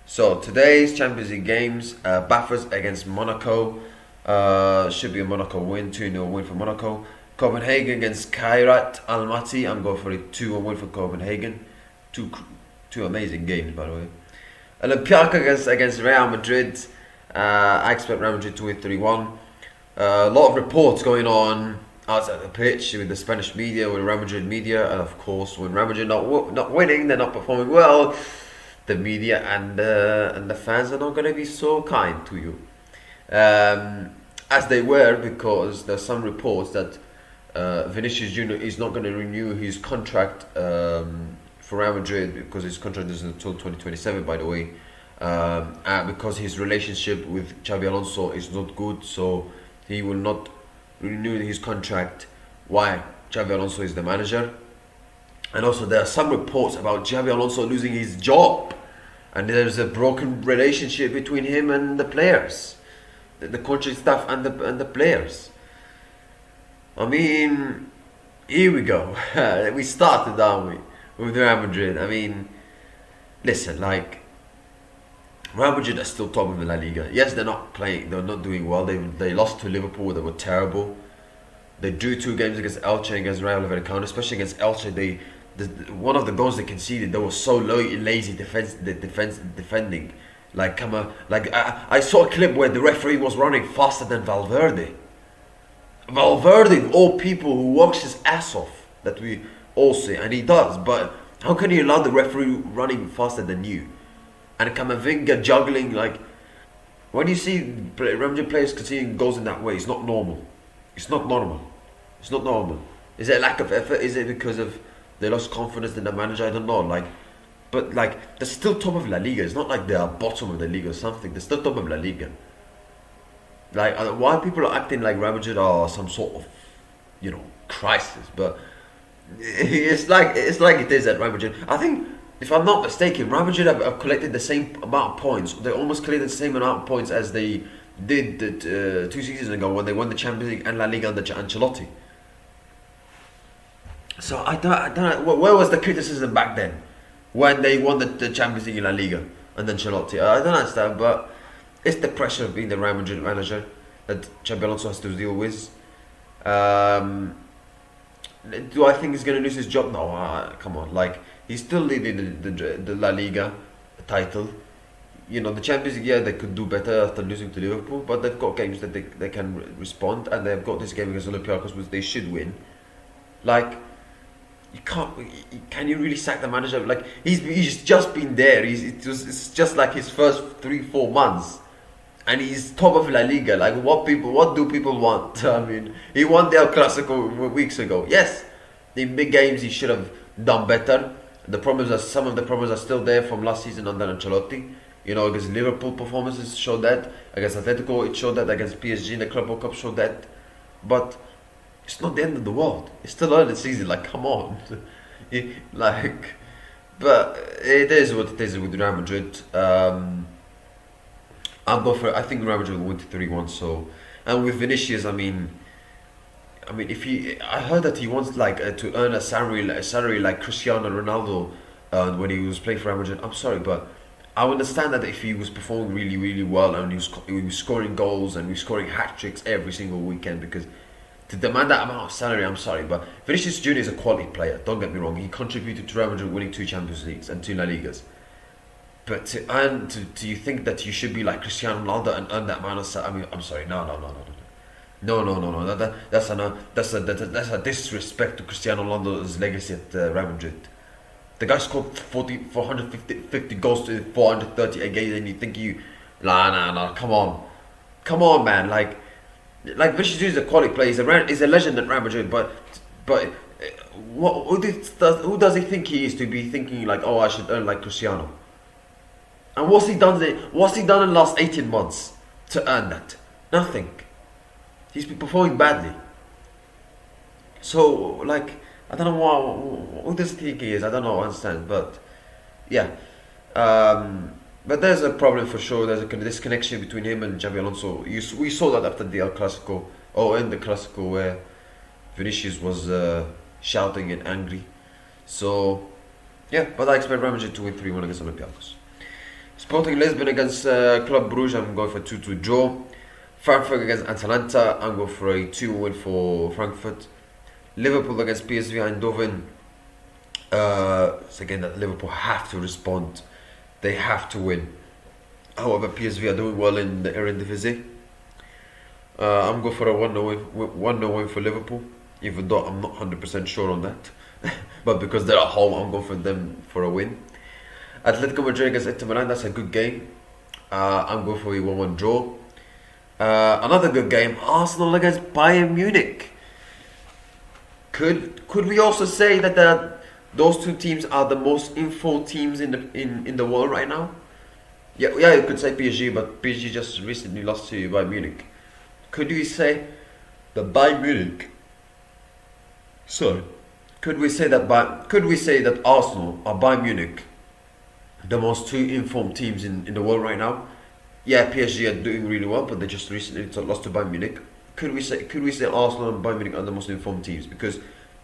So today's Champions League games, Bathurst against Monaco. Should be a Monaco win, 2-0 win for Monaco. Copenhagen against Kairat Almaty. I'm going for a 2-1 win for Copenhagen. Two amazing games, by the way. Olympiacos against Real Madrid. I expect Real Madrid to win 3-1. A lot of reports going on outside the pitch with the Spanish media, with Real Madrid media, and of course, when Real Madrid not winning, they're not performing well. The media and the fans are not going to be so kind to you, as they were, because there's some reports that Vinicius Junior is not going to renew his contract for Real Madrid, because his contract is until 2027, by the way, because his relationship with Xabi Alonso is not good, so he will not renew his contract while Xabi Alonso is the manager. And also there are some reports about Xabi Alonso losing his job, and there's a broken relationship between him and the players, the coaching staff and the players. I mean, here we go. We started, aren't we, with Real Madrid? I mean, listen, like, Real Madrid are still top of the La Liga. Yes, they're not playing, they're not doing well. They lost to Liverpool, they were terrible. They drew 2 games against Elche and against Rayo Vallecano, especially against Elche. One of the goals they conceded, they were so lazy defending. Like, I saw a clip where the referee was running faster than Valverde. Valverde, all people, who works his ass off, that we all see, and he does. But how can you allow the referee running faster than you? And Camavinga juggling, like, when you see Real Madrid players conceding goals in that way, it's not normal. It's not normal. It's not normal. Is it a lack of effort? Is it because of they lost confidence in the manager? I don't know. But they're still top of La Liga. It's not like they are bottom of the league or something. They're still top of La Liga. Why people are acting like Real Madrid are some sort of, crisis? But it's like it is at Real Madrid. I think, if I'm not mistaken, Real Madrid have collected the same amount of points. They almost collected the same amount of points as they did 2 seasons ago when they won the Champions League and La Liga under Ancelotti. So I don't know, where was the criticism back then when they won the Champions League and La Liga under Ancelotti? I don't understand, but it's the pressure of being the Real Madrid manager that Xabi Alonso has to deal with. Do I think he's going to lose his job? No, come on. He's still leading the La Liga title. The Champions League, yeah, they could do better after losing to Liverpool, but they've got games that they can respond, and they've got this game against Olympiacos, which they should win. You can't. Can you really sack the manager? He's just been there. It's just like his first 3-4 months, and he's top of La Liga. What do people want? I mean, he won the El Clasico weeks ago. Yes, in big games he should have done better. Some of the problems are still there from last season under Ancelotti. Against Liverpool performances showed that. Against Atletico it showed that. Against PSG in the Club World Cup showed that. But it's not the end of the world. It's still early season. Come on. But it is what it is with Real Madrid. I think Real Madrid will win 3-1. So, and with Vinicius, I mean, I heard that he wants to earn a salary like Cristiano Ronaldo when he was playing for Real Madrid. I'm sorry, but I understand that if he was performing really, really well and he was scoring goals and he was scoring hat tricks every single weekend, because to demand that amount of salary, I'm sorry, but Vinicius Junior is a quality player. Don't get me wrong. He contributed to Real Madrid winning 2 Champions Leagues and 2 La Ligas. But do you think that you should be like Cristiano Ronaldo and earn that amount of salary? I mean, I'm sorry, no. That's a disrespect to Cristiano Ronaldo's legacy at Real Madrid. The guy scored 450 goals to 430 again, and you think nah, come on, man. Vinicius is a quality player. He's a legend at Real Madrid, but who does he think he is to be thinking I should earn like Cristiano? And what's he done in the last 18 months to earn that? Nothing. He's been performing badly. So I don't know who does he think he is. I don't know. I understand, but yeah. But there's a problem for sure. There's a disconnection between him and Xabi Alonso. We saw that after the El Clasico, or in the Clasico, where Vinicius was shouting and angry. So, yeah, but I expect Real Madrid to win 3-1 against Olympiacos. Sporting Lisbon against Club Brugge, I'm going for 2-2 draw. Frankfurt against Atalanta, I'm going for a 2 win for Frankfurt. Liverpool against PSV Eindhoven. It's again that Liverpool have to respond. They have to win. However, PSV are doing well in the Eredivisie. I'm going for a 1-0 win for Liverpool, even though I'm not 100% sure on that. But because they're at home, I'm going for them for a win. Atletico Madrid against Inter Milan, that's a good game. I'm going for a 1-1 draw. Another good game, Arsenal against Bayern Munich. Could we also say that those two teams are the most informed teams in the world right now? Yeah, you could say PSG, but PSG just recently lost to Bayern Munich. Could we say that Bayern Munich? Sorry. Could we say that Arsenal or Bayern Munich, the most two informed teams in the world right now? Yeah, PSG are doing really well, but they just recently lost to Bayern Munich. Could we say Arsenal and Bayern Munich are the most informed teams? Because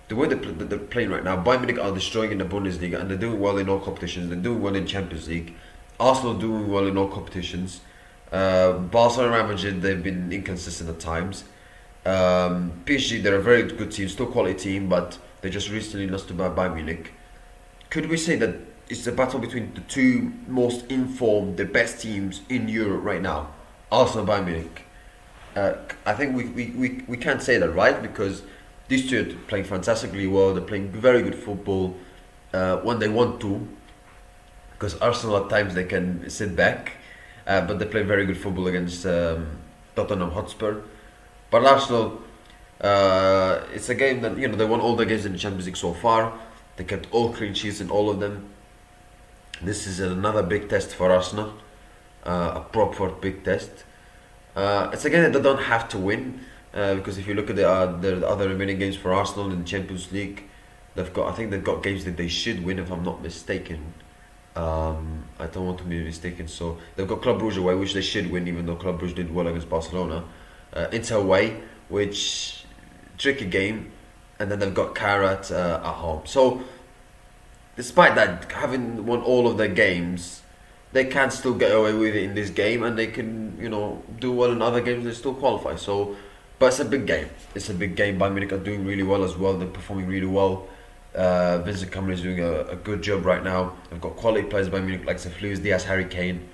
the way they're playing right now, Bayern Munich are destroying in the Bundesliga and they're doing well in all competitions. They're doing well in Champions League. Arsenal doing well in all competitions. Barcelona and Real Madrid, they've been inconsistent at times. PSG, they're a very good team, still quality team, but they just recently lost to Bayern Munich. Could we say that it's a battle between the two most informed, the best teams in Europe right now, Arsenal and Bayern Munich? I think we can't say that, right? Because these two are playing fantastically well. They're playing very good football when they want to. Because Arsenal at times they can sit back, but they play very good football against Tottenham Hotspur. But Arsenal, it's a game that they won all the games in the Champions League so far. They kept all clean sheets in all of them. This is another big test for Arsenal, a proper big test. It's a game that they don't have to win, because if you look at the other remaining games for Arsenal in the Champions League, I think they've got games that they should win, if I'm not mistaken. I don't want to be mistaken. So they've got Club Brugge away, which they should win, even though Club Brugge did well against Barcelona. Inter away, which tricky game, and then they've got Karat at home. So despite that, having won all of their games, they can still get away with it in this game, and they can do well in other games. They still qualify. So, but it's a big game. It's a big game. Bayern Munich are doing really well as well. They're performing really well. Vincent Kompany is doing a good job right now. They've got quality players by Munich like Luis Diaz, Harry Kane.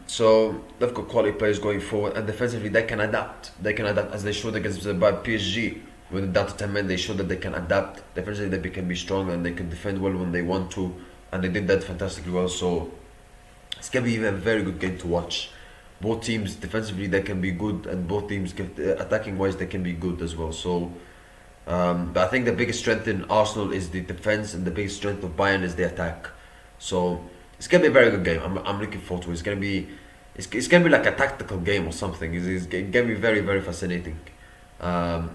So they've got quality players going forward, and defensively they can adapt. They can adapt, as they showed against PSG. With the down to 10 men, they showed that they can adapt. Defensively they can be strong and they can defend well when they want to, and they did that fantastically well. So it's gonna be a very good game to watch. Both teams defensively they can be good, and both teams attacking wise they can be good as well. So. But I think the biggest strength in Arsenal is the defense, and the biggest strength of Bayern is the attack. So it's gonna be a very good game. I'm looking forward to it. It's gonna be like a tactical game or something. It's gonna be very, very fascinating. And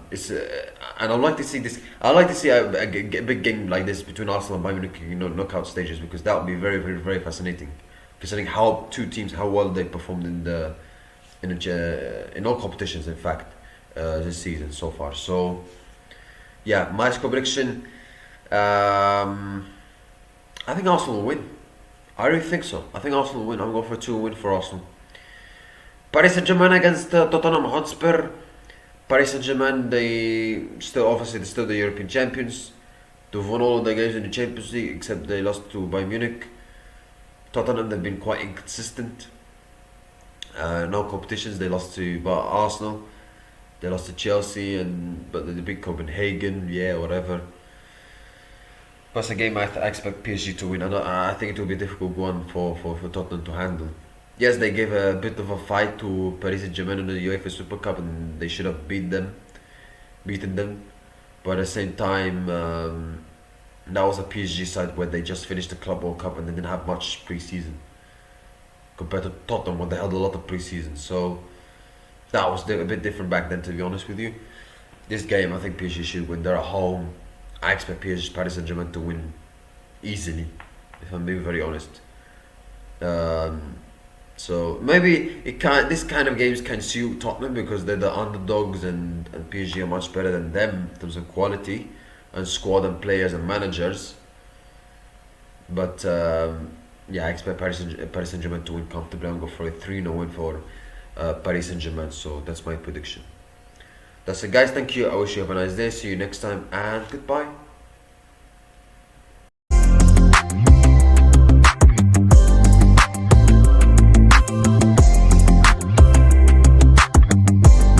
I'd like to see this. I'd like to see a big game like this between Arsenal and Bayern Munich, knockout stages, because that would be very, very, very fascinating. Considering how two teams, how well they performed in all competitions, in fact, this season so far. So. Yeah, my score prediction. I think Arsenal will win. I really think so. I think Arsenal will win. I'm going for a 2 win for Arsenal. Paris Saint-Germain against Tottenham Hotspur. Paris Saint-Germain, they're still the European champions. They've won all of their games in the Champions League, except they lost to Bayern Munich. Tottenham, they've been quite inconsistent. No competitions, they lost to Arsenal. They lost to Chelsea, but they beat Copenhagen, whatever. But it's a game I expect PSG to win. I think it will be a difficult one for Tottenham to handle. Yes, they gave a bit of a fight to Paris Saint-Germain in the UEFA Super Cup, and they should have beaten them. But at the same time, that was a PSG side where they just finished the Club World Cup and they didn't have much pre-season compared to Tottenham, where they had a lot of pre-season. So. That was a bit different back then, to be honest with you. This game, I think PSG should win. They're at home. I expect Paris Saint-Germain to win easily, if I'm being very honest. So maybe this kind of games can suit Tottenham because they're the underdogs, and PSG are much better than them in terms of quality and squad and players and managers. But Yeah, I expect Paris Saint-Germain to win comfortably and go for a 3-0 win for Paris Saint-Germain. So that's my prediction. That's it, guys. Thank you. I wish you have a nice day. See you next time, and goodbye.